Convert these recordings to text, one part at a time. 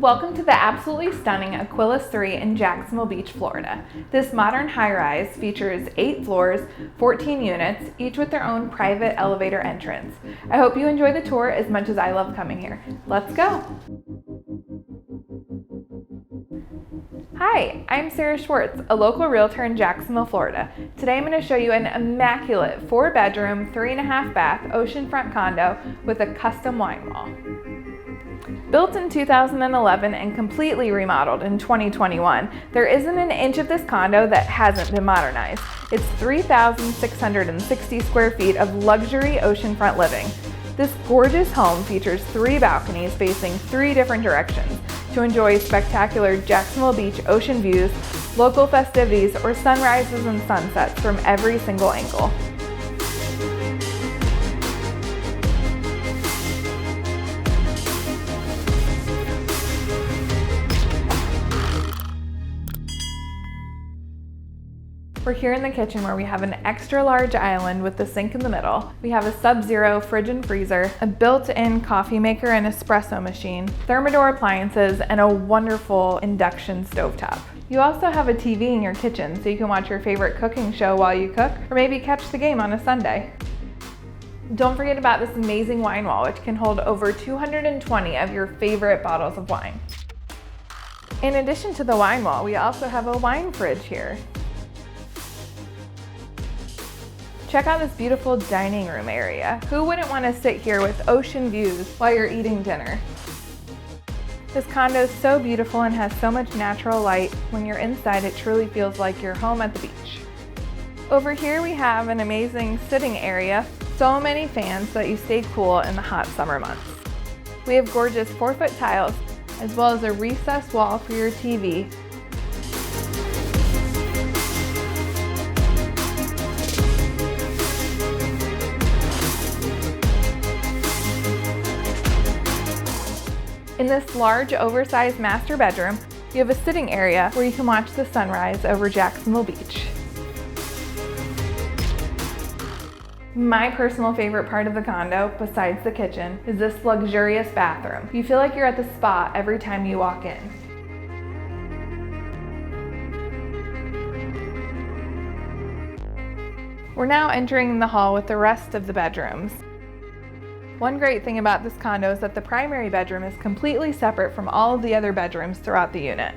Welcome to the absolutely stunning Aquilas 3 in Jacksonville Beach, Florida. This modern high-rise features 8 floors, 14 units, each with their own private elevator entrance. I hope you enjoy the tour as much as I love coming here. Let's go! Hi, I'm Sarah Schwartz, a local realtor in Jacksonville, Florida. Today I'm going to show you an immaculate 4-bedroom, 3.5 bath oceanfront condo with a custom wine wall. Built in 2011 and completely remodeled in 2021, there isn't an inch of this condo that hasn't been modernized. It's 3,660 square feet of luxury oceanfront living. This gorgeous home features 3 balconies facing 3 different directions to enjoy spectacular Jacksonville Beach ocean views, local festivities, or sunrises and sunsets from every single angle. We're here in the kitchen where we have an extra large island with the sink in the middle. We have a Sub-Zero fridge and freezer, a built-in coffee maker and espresso machine, Thermador appliances, and a wonderful induction stovetop. You also have a TV in your kitchen so you can watch your favorite cooking show while you cook, or maybe catch the game on a Sunday. Don't forget about this amazing wine wall, which can hold over 220 of your favorite bottles of wine. In addition to the wine wall, we also have a wine fridge here. Check out this beautiful dining room area. Who wouldn't want to sit here with ocean views while you're eating dinner? This condo is so beautiful and has so much natural light. When you're inside, it truly feels like you're home at the beach. Over here we have an amazing sitting area. So many fans that you stay cool in the hot summer months. We have gorgeous 4-foot tiles, as well as a recessed wall for your TV. In this large, oversized master bedroom, you have a sitting area where you can watch the sunrise over Jacksonville Beach. My personal favorite part of the condo, besides the kitchen, is this luxurious bathroom. You feel like you're at the spa every time you walk in. We're now entering the hall with the rest of the bedrooms. One great thing about this condo is that the primary bedroom is completely separate from all of the other bedrooms throughout the unit.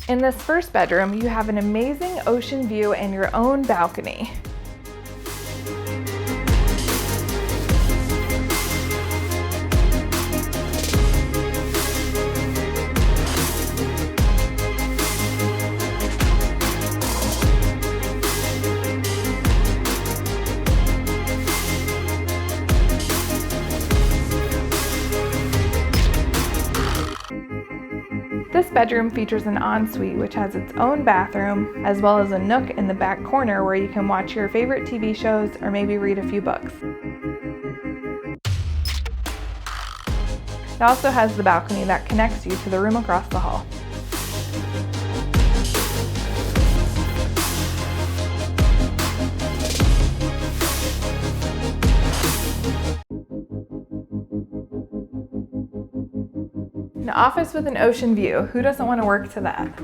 In this first bedroom, you have an amazing ocean view and your own balcony. This bedroom features an ensuite which has its own bathroom, as well as a nook in the back corner where you can watch your favorite TV shows or maybe read a few books. It also has the balcony that connects you to the room across the hall. An office with an ocean view. Who doesn't want to work to that?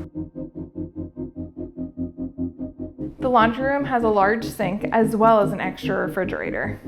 The laundry room has a large sink as well as an extra refrigerator.